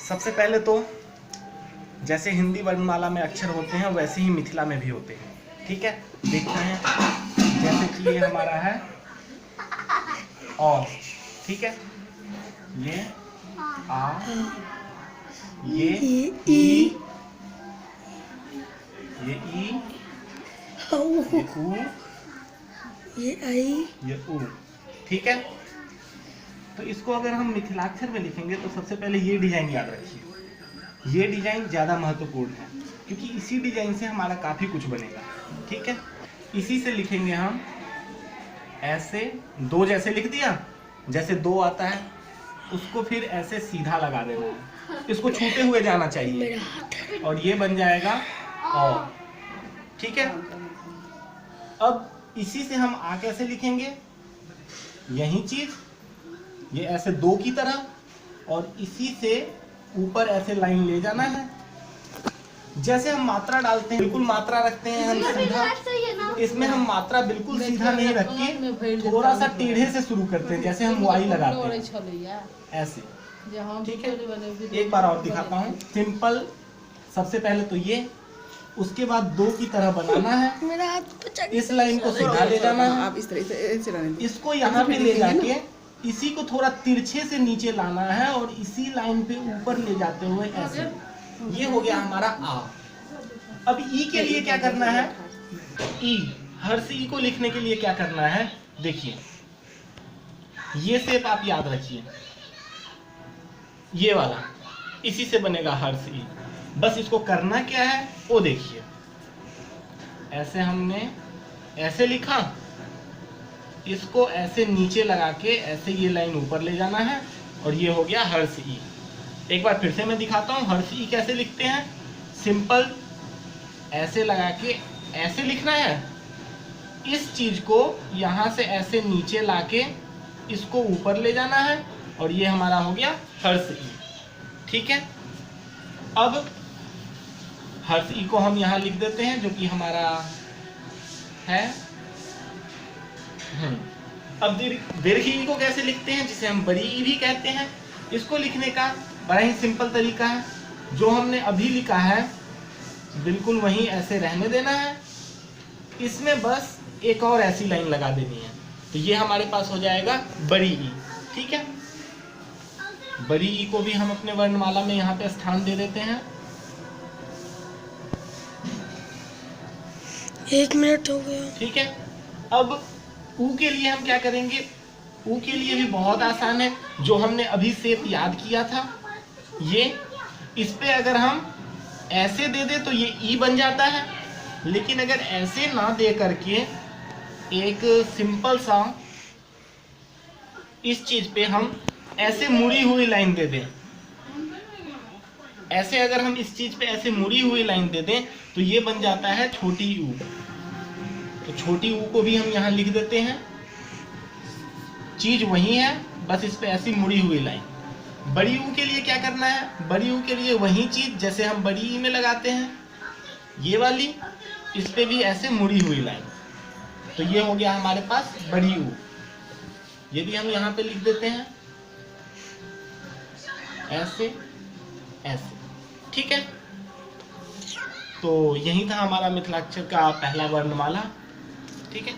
सबसे पहले तो जैसे हिंदी वर्णमाला में अक्षर होते हैं वैसे ही मिथिला में भी होते हैं, ठीक है। देखते हैं, जैसे कि ये हमारा है और, ठीक है, ये आ, ये ई, ये ई, ये ऊ, ये आई, ये ऊ, ठीक है। तो इसको अगर हम मिथिलाक्षर में लिखेंगे तो सबसे पहले ये डिजाइन याद रखिए। ये डिजाइन ज़्यादा महत्वपूर्ण है क्योंकि इसी डिजाइन से हमारा काफ़ी कुछ बनेगा, ठीक है। इसी से लिखेंगे हम ऐसे, दो जैसे लिख दिया, जैसे दो आता है उसको फिर ऐसे सीधा लगा देना है, इसको छूते हुए जाना चाहिए और ये बन जाएगा और, ठीक है। अब इसी से हम आ कैसे लिखेंगे, यही चीज ये ऐसे दो की तरह और इसी से ऊपर ऐसे लाइन ले जाना है। जैसे हम मात्रा डालते हैं बिल्कुल मात्रा रखते हैं हम सीधा, इसमें हम मात्रा बिल्कुल सीधा नहीं रख के थोड़ा सा टेढ़े से शुरू करते हैं, जैसे हम वाई लगाते हैं ऐसे, ठीक है। एक बार और दिखाता हूँ, सिंपल। सबसे पहले तो ये, उसके बाद दो की तरह बनाना है, मेरा हाथ इस लाइन को सीधा ले जाना है, आप इस तरह से इसको यहाँ पे ले जाके इसी को थोड़ा तिरछे से नीचे लाना है और इसी लाइन पे ऊपर ले जाते हुए ऐसे, ये हो गया हमारा आ। अब ई के लिए क्या करना है, ई, हर्ष ई को लिखने के लिए क्या करना है, देखिए ये शेप आप याद रखिए, ये वाला, इसी से बनेगा हर्ष ई। बस इसको करना क्या है वो देखिए, ऐसे हमने ऐसे लिखा, इसको ऐसे नीचे लगा के ऐसे ये लाइन ऊपर ले जाना है और ये हो गया हर्ष ई। एक बार फिर से मैं दिखाता हूँ हर्ष ई कैसे लिखते हैं। सिंपल ऐसे लगा के ऐसे लिखना है, इस चीज को यहाँ से ऐसे नीचे लाके इसको ऊपर ले जाना है और ये हमारा हो गया हर्ष ई, ठीक है। अब हर्ष ई को हम यहाँ लिख देते हैं जो कि हमारा है। अब दीर्घ ई को कैसे लिखते हैं, जिसे हम बड़ी ई भी कहते हैं। इसको लिखने का बड़ा ही सिंपल तरीका है, जो हमने अभी लिखा है बिल्कुल वही ऐसे रहने देना है, इसमें बस एक और ऐसी लाइन लगा देनी है, तो ये हमारे पास हो जाएगा बड़ी ई, ठीक है। बड़ी ई को भी हम अपने वर्णमाला में यहाँ पे स्थान दे देते हैं। 1 मिनट हो गया, ठीक है। अब ऊ के लिए हम क्या करेंगे, ऊ के लिए भी बहुत आसान है, जो हमने अभी शेप याद किया था, ये इस पे अगर हम ऐसे दे दे तो ये ई बन जाता है, लेकिन अगर ऐसे ना दे करके एक सिंपल सा इस चीज पे हम ऐसे मुड़ी हुई लाइन दे दें, ऐसे अगर हम इस चीज पे ऐसे मुड़ी हुई लाइन दे दें तो ये बन जाता है छोटी ऊ। तो छोटी ऊ को भी हम यहाँ लिख देते हैं, चीज वही है, बस इस पे ऐसी मुड़ी हुई लाइन। बड़ी ऊ के लिए क्या करना है, बड़ी ऊ के लिए वही चीज जैसे हम बड़ी ई में लगाते हैं, ये वाली, इस पे भी ऐसे मुड़ी हुई लाइन, तो ये हो गया हमारे पास बड़ी ऊ। ये भी हम यहाँ पे लिख देते हैं ऐसे ऐसे, ठीक है। तो यही था हमारा मिथिलाक्षर का पहला वर्णमाला, ठीक है।